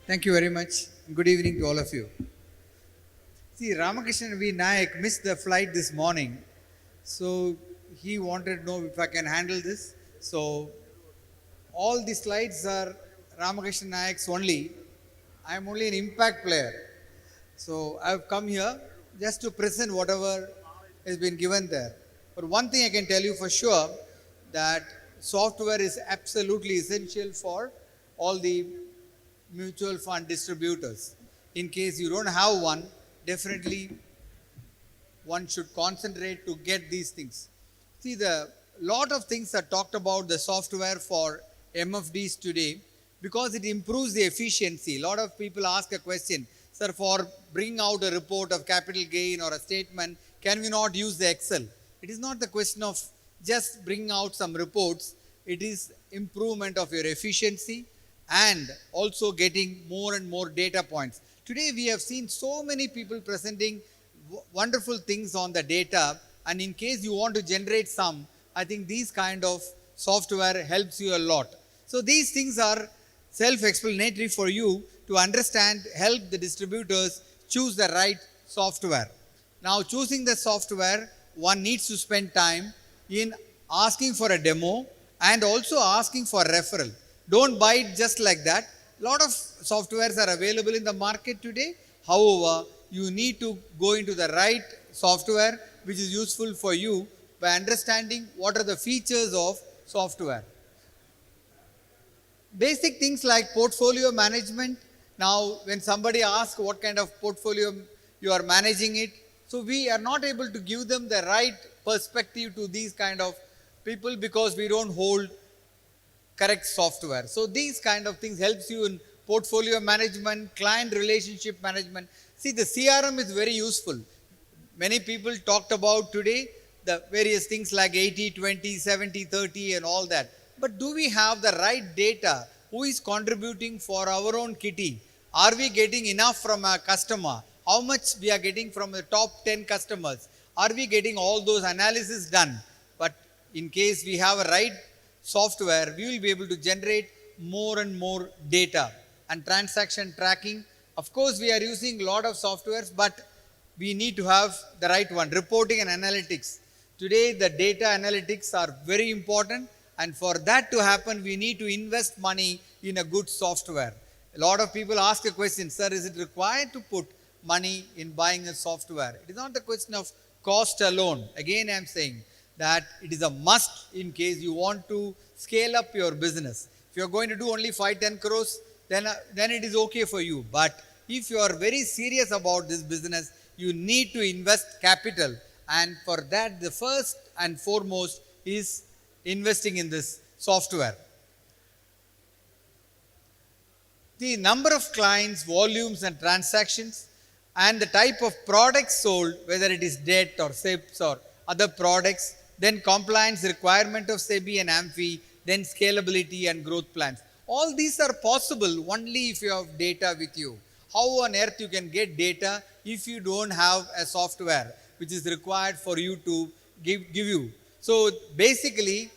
Thank you very much. Good evening to all of you. See, Ramakrishnan V. Nayak missed the flight this morning, so he wanted to know if I can handle this. So, all the slides are Ramakrishnan Nayak's only. I am only an impact player. So, I have come here just to present whatever has been given there. But one thing I can tell you for sure that software is absolutely essential for all the mutual fund distributors. In case you don't have one, definitely one should concentrate to get these things. See, the lot of things are talked about the software for MFDs today because it improves the efficiency. A lot of people ask a question, sir, for bringing out a report of capital gain or a statement, can we not use the Excel? It is not the question of just bringing out some reports. It is improvement of your efficiency and also getting more and more data points. Today we have seen so many people presenting wonderful things on the data, and in case you want to generate some, I think these kind of software helps you a lot. So these things are self-explanatory for you to understand, help the distributors choose the right software. Now choosing the software, one needs to spend time in asking for a demo and also asking for referral. Don't buy it just like that. A lot of softwares are available in the market today. However, you need to go into the right software which is useful for you by understanding what are the features of software. Basic things like portfolio management. Now, when somebody asks what kind of portfolio you are managing it, so we are not able to give them the right perspective to these kind of people because we don't hold correct software. So these kind of things helps you in portfolio management, client relationship management. See, the CRM is very useful. Many people talked about today the various things like 80-20, 70-30 and all that. But do we have the right data? Who is contributing for our own kitty? Are we getting enough from a customer? How much we are getting from the top 10 customers? Are we getting all those analysis done? But in case we have a right software, we will be able to generate more and more data. And transaction tracking, of course, we are using a lot of softwares, but we need to have the right one. Reporting and analytics. Today, the data analytics are very important, and for that to happen, we need to invest money in a good software. A lot of people ask a question, sir, is it required to put money in buying a software? It is not a question of cost alone. Again, I am saying that it is a must in case you want to scale up your business. If you are going to do only 5-10 crores, then it is okay for you. But if you are very serious about this business, you need to invest capital. And for that, the first and foremost is investing in this software. The number of clients, volumes and transactions, and the type of products sold, whether it is debt or SIPs or other products, then compliance requirement of SEBI and AMFI, then scalability and growth plans. All these are possible only if you have data with you. How on earth you can get data if you don't have a software which is required for you to give you? So basically,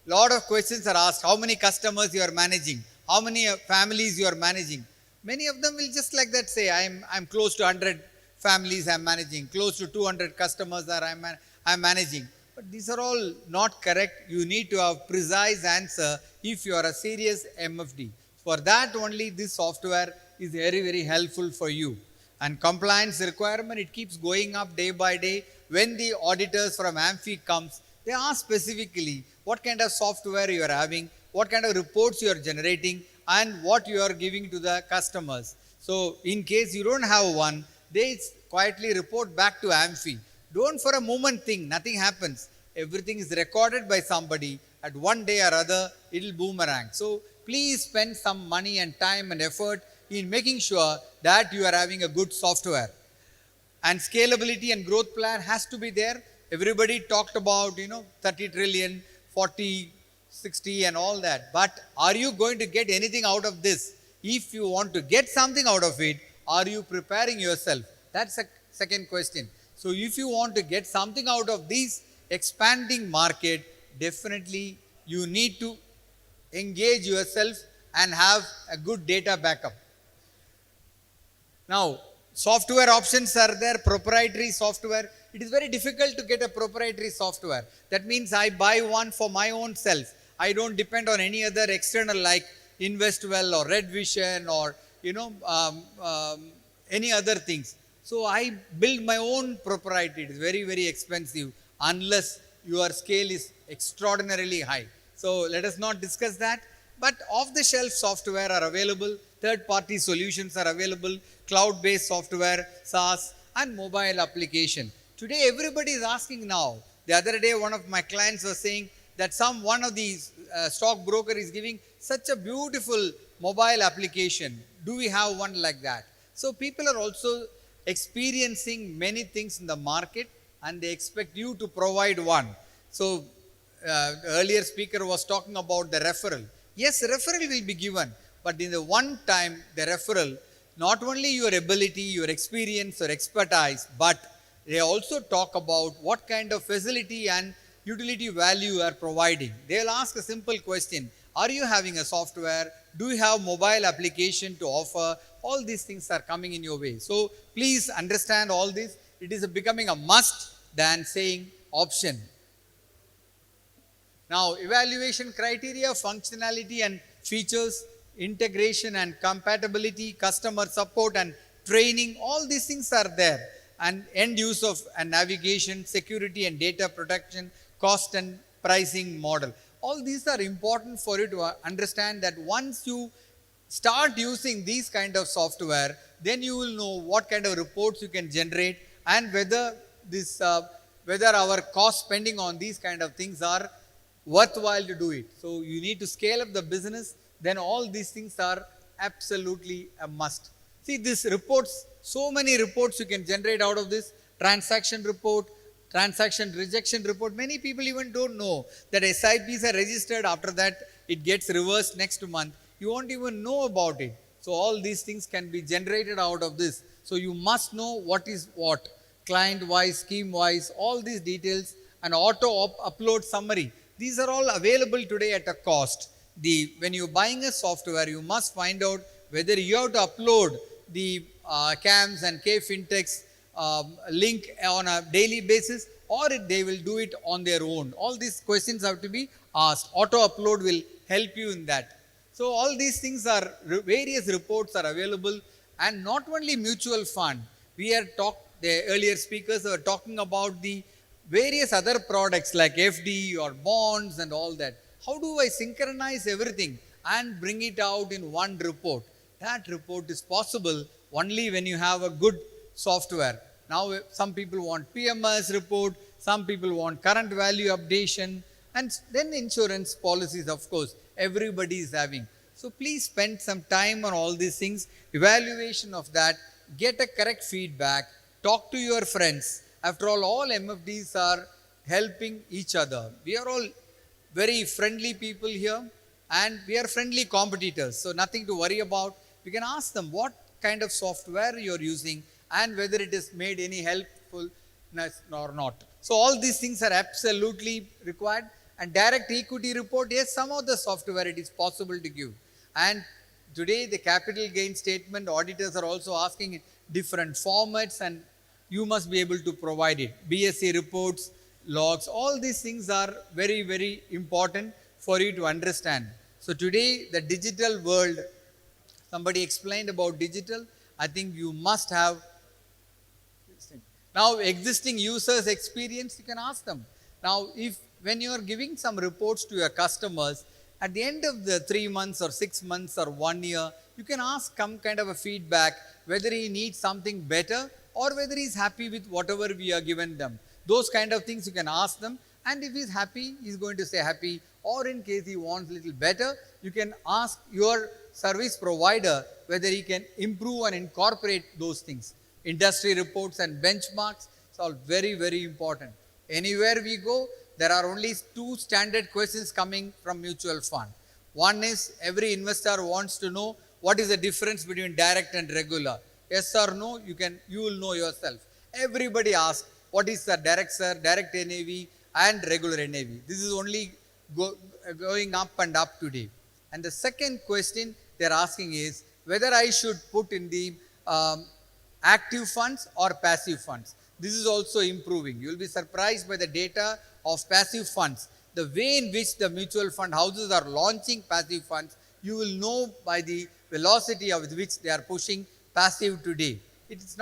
lot of questions are asked. How many customers you are managing? How many families you are managing? Many of them will just like that say, I'm close to 100 families I'm managing, close to 200 customers that I'm managing. But these are all not correct. You need to have precise answer if you are a serious MFD. For that only this software is very, very helpful for you. And compliance requirement, it keeps going up day by day. When the auditors from AMFI comes, they ask specifically what kind of software you are having, what kind of reports you are generating, and what you are giving to the customers. So in case you don't have one, they quietly report back to AMFI. Don't for a moment think nothing happens. Everything is recorded by somebody. At one day or other, it will boomerang. So please spend some money and time and effort in making sure that you are having a good software. And scalability and growth plan has to be there. Everybody talked about, 30 trillion, 40, 60 and all that. But are you going to get anything out of this? If you want to get something out of it, are you preparing yourself? That's a second question. So if you want to get something out of this expanding market, definitely you need to engage yourself and have a good data backup. Now, software options are there, proprietary software. It is very difficult to get a proprietary software. That means I buy one for my own self. I don't depend on any other external like Investwell or Red Vision or any other things. So I build my own proprietary. It is very, very expensive unless your scale is extraordinarily high. So let us not discuss that. But off-the-shelf software are available, third-party solutions are available, cloud-based software, SaaS, and mobile application. Today, everybody is asking now. The other day, one of my clients was saying that one of these stockbroker is giving such a beautiful mobile application. Do we have one like that? So people are also experiencing many things in the market, and they expect you to provide one. So the earlier speaker was talking about the referral. Yes, referral will be given, but in the one time, the referral, not only your ability, your experience, your expertise, but they also talk about what kind of facility and utility value you are providing. They will ask a simple question. Are you having a software? Do you have mobile application to offer? All these things are coming in your way. So please understand all this. It is becoming a must than saying option. Now, evaluation criteria, functionality and features, integration and compatibility, customer support and training, all these things are there. And end use of and navigation, security and data protection, cost and pricing model. All these are important for you to understand that once you start using these kind of software, then you will know what kind of reports you can generate and whether our cost spending on these kind of things are worthwhile to do it. So you need to scale up the business, then all these things are absolutely a must. See these reports, so many reports you can generate out of this. Transaction report, transaction rejection report. Many people even don't know that SIPs are registered, after that it gets reversed next month. You won't even know about it. So all these things can be generated out of this. So you must know what is what, client wise, scheme wise, all these details, and auto upload summary. These are all available today at a cost. When you're buying a software, you must find out whether you have to upload the CAMS and K-Fintechs link on a daily basis, or they will do it on their own. All these questions have to be asked. Auto upload will help you in that. So all these things are, various reports are available, and not only mutual fund. The earlier speakers were talking about the various other products like FD or bonds and all that. How do I synchronize everything and bring it out in one report? That report is possible only when you have a good software. Now some people want PMS report, some people want current value updation, and then insurance policies, of course, everybody is having. So please spend some time on all these things, evaluation of that, get a correct feedback, talk to your friends. After all MFDs are helping each other. We are all very friendly people here, and we are friendly competitors. So nothing to worry about. We can ask them what kind of software you're using and whether it has made any helpfulness or not. So all these things are absolutely required. And direct equity report, yes, some of the software it is possible to give. And today the capital gain statement, auditors are also asking in different formats, and you must be able to provide it. BSC reports, logs, all these things are very, very important for you to understand. So today, the digital world, somebody explained about digital. I think you must have. Now, existing users' experience, you can ask them. Now, when you are giving some reports to your customers, at the end of the 3 months or 6 months or 1 year, you can ask some kind of a feedback whether he needs something better or whether he's happy with whatever we are given them. Those kind of things you can ask them, and if he's happy, he's going to say happy, or in case he wants a little better, you can ask your service provider whether he can improve and incorporate those things. Industry reports and benchmarks, it's all very, very important. Anywhere we go, there are only 2 standard questions coming from mutual fund. One is every investor wants to know what is the difference between direct and regular. Yes or no, you will know yourself. Everybody asks, what is the direct NAV and regular NAV? This is only going up and up today. And the second question they're asking is whether I should put in the active funds or passive funds. This is also improving. You will be surprised by the data of passive funds. The way in which the mutual fund houses are launching passive funds, you will know by the velocity of which they are pushing passive today. It's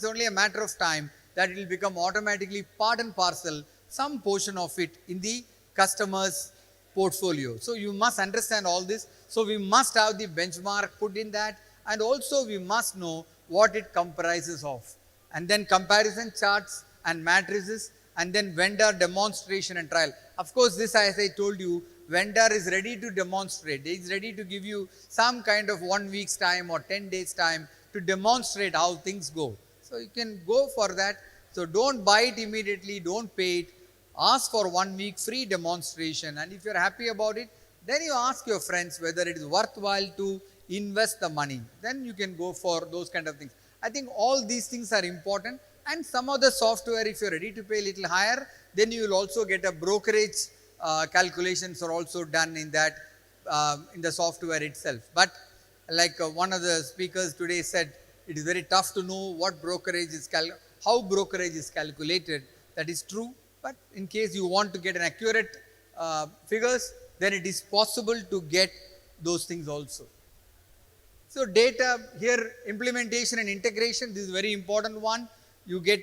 only a matter of time that it will become automatically part and parcel, some portion of it in the customer's portfolio. So you must understand all this. So we must have the benchmark put in that, and also we must know what it comprises of. And then comparison charts and matrices, and then vendor demonstration and trial. Of course, this, as I told you, vendor is ready to demonstrate. He is ready to give you some kind of 1 week's time or 10 days time to demonstrate how things go. So you can go for that. So don't buy it immediately, don't pay it. Ask for 1 week free demonstration, and if you're happy about it, then you ask your friends whether it is worthwhile to invest the money. Then you can go for those kind of things. I think all these things are important, and some of the software, if you're ready to pay a little higher, then you will also get a brokerage calculations are also done in that in the software itself. But like one of the speakers today said, it is very tough to know what brokerage is how brokerage is calculated. That is true. But in case you want to get an accurate figures, then it is possible to get those things also. So data here, implementation and integration, this is a very important one. You get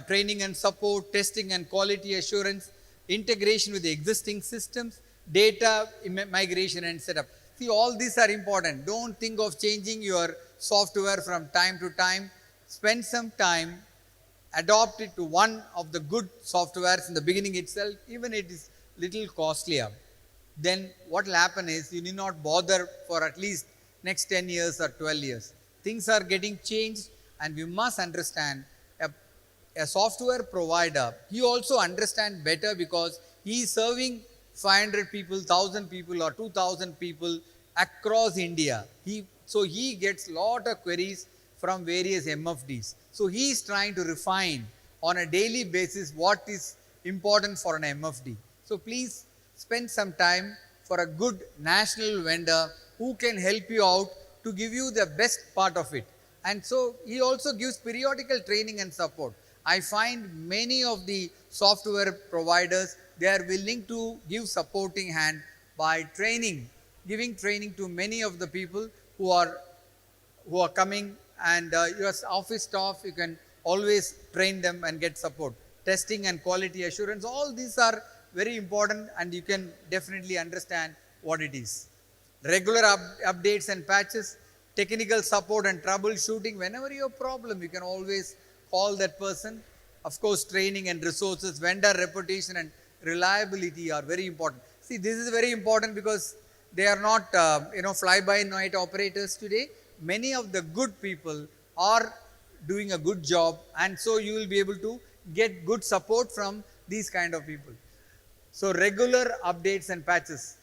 training and support, testing and quality assurance, integration with the existing systems, data migration and setup. See, all these are important. Don't think of changing your software from time to time. Spend some time, adopt it to one of the good softwares in the beginning itself, even it is little costlier. Then what will happen is you need not bother for at least next 10 years or 12 years. Things are getting changed, and we must understand a software provider, he also understands better because he is serving 500 people, 1000 people or 2000 people across India. So he gets lot of queries from various MFDs. So he is trying to refine on a daily basis what is important for an MFD. So please spend some time for a good national vendor who can help you out to give you the best part of it. And so he also gives periodical training and support. I find many of the software providers, they are willing to give supporting hand by giving training to many of the people who are coming, and your office staff, you can always train them and get support. Testing and quality assurance, all these are very important, and you can definitely understand what it is. Regular updates and patches, technical support and troubleshooting. Whenever you have a problem, you can always call that person. Of course, training and resources, vendor reputation and reliability are very important. See, this is very important because they are not fly-by-night operators today. Many of the good people are doing a good job, and so you will be able to get good support from these kind of people. So regular updates and patches.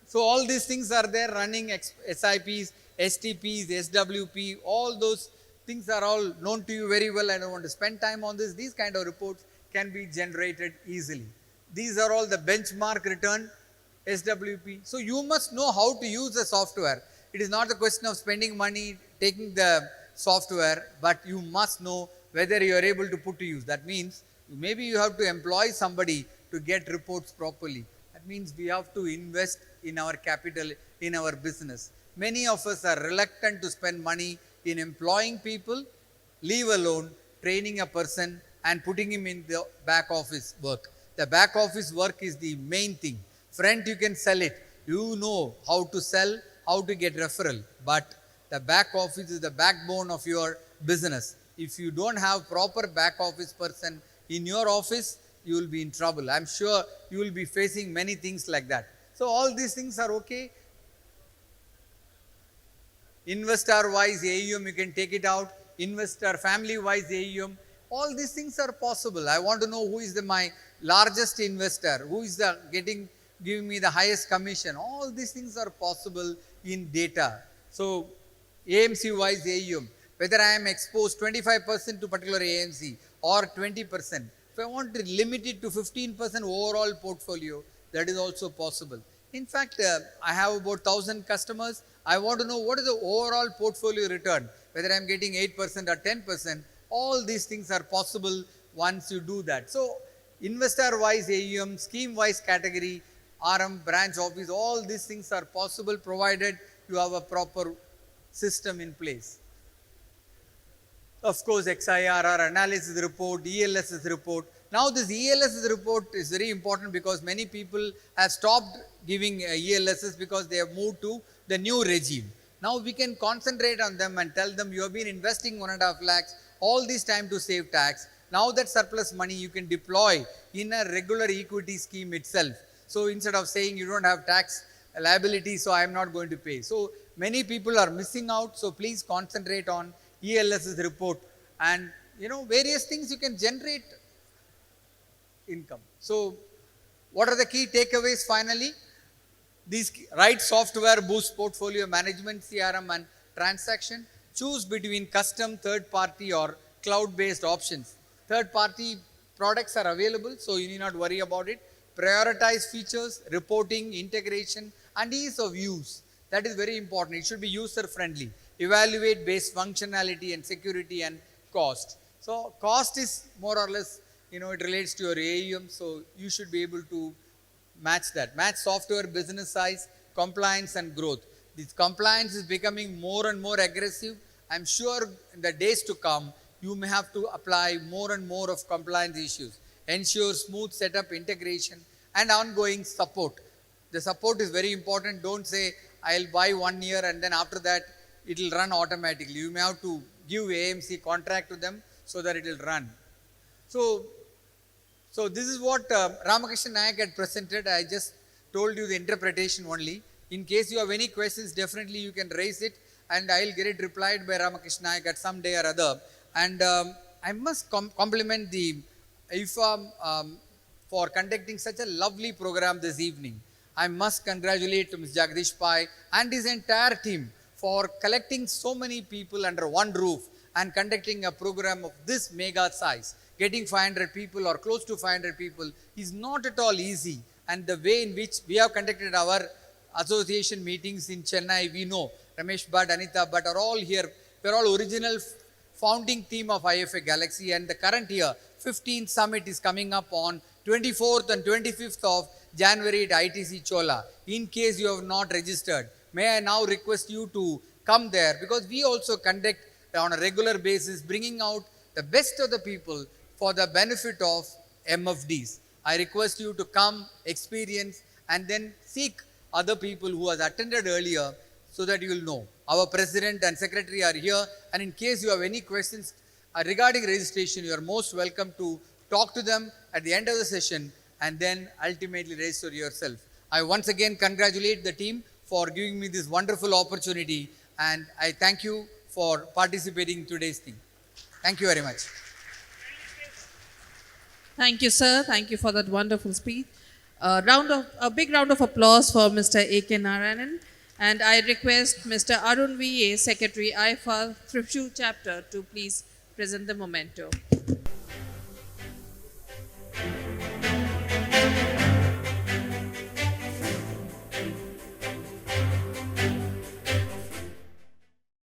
So all these things are there running, SIPs, STPs, SWP, all those things are all known to you very well. I don't want to spend time on this. These kind of reports can be generated easily. These are all the benchmark return, SWP. So you must know how to use the software. It is not a question of spending money, taking the software, but you must know whether you are able to put to use. That means maybe you have to employ somebody to get reports properly. That means we have to invest in our capital, in our business. Many of us are reluctant to spend money in employing people, leave alone training a person and putting him in the back office work. The back office work is the main thing. Front, you can sell it. You know how to sell, how to get referral. But the back office is the backbone of your business. If you don't have proper back office person in your office, you will be in trouble. I'm sure you will be facing many things like that. So all these things are okay. Investor-wise AUM, you can take it out. Investor family-wise AUM, all these things are possible. I want to know who is my largest investor, who is giving me the highest commission. All these things are possible in data. So AMC-wise AUM, whether I am exposed 25% to particular AMC or 20%. If I want to limit it to 15% overall portfolio, that is also possible. In fact, I have about 1000 customers. I want to know what is the overall portfolio return, whether I'm getting 8% or 10%, all these things are possible once you do that. So investor-wise AUM, scheme-wise category, RM, branch office, all these things are possible provided you have a proper system in place. Of course, XIRR analysis report, ELSS report. Now this ELSS report is very important because many people have stopped giving ELSS because they have moved to the new regime. Now we can concentrate on them and tell them you have been investing 1.5 lakhs all this time to save tax. Now that surplus money you can deploy in a regular equity scheme itself. So instead of saying you don't have tax liability, so I am not going to pay. So many people are missing out. So please concentrate on ELSS report and various things you can generate income. So what are the key takeaways finally? These right software boost portfolio management, CRM and transaction. Choose between custom, third party or cloud based options. Third party products are available, so you need not worry about it. Prioritize features, reporting, integration and ease of use. That is very important. It should be user friendly. Evaluate based functionality and security and cost. So cost is more or less, it relates to your AUM. So you should be able to match that. Match software business size, compliance and growth. This compliance is becoming more and more aggressive. I'm sure in the days to come, you may have to apply more and more of compliance issues. Ensure smooth setup, integration and ongoing support. The support is very important. Don't say, I'll buy 1 year and then after that, it will run automatically. You may have to give AMC contract to them so that it will run. So this is what Ramakrishna Nayak had presented. I just told you the interpretation only. In case you have any questions, definitely you can raise it and I'll get it replied by Ramakrishna Nayak at some day or other. And I must compliment the AIFA for conducting such a lovely program this evening. I must congratulate Ms. Jagdish Pai and his entire team for collecting so many people under one roof and conducting a program of this mega size. Getting 500 people or close to 500 people is not at all easy. And the way in which we have conducted our association meetings in Chennai, we know Ramesh Bhatt, Anita Bhatt are all here. We are all original founding team of AIFA Galaxy, and the current year 15th summit is coming up on 24th and 25th of January at ITC Chola. In case you have not registered, may I now request you to come there, because we also conduct on a regular basis bringing out the best of the people for the benefit of MFDs. I request you to come, experience and then seek other people who has attended earlier so that you will know. Our president and secretary are here, and in case you have any questions regarding registration, you are most welcome to talk to them at the end of the session and then ultimately register yourself. I once again congratulate the team for giving me this wonderful opportunity, and I thank you for participating in today's thing. Thank you very much. Thank you, sir. Thank you for that wonderful speech. A big round of applause for Mr. A.K. Narayan. And I request Mr. Arun V.A., Secretary AIFA Thrissur Chapter, to please present the memento.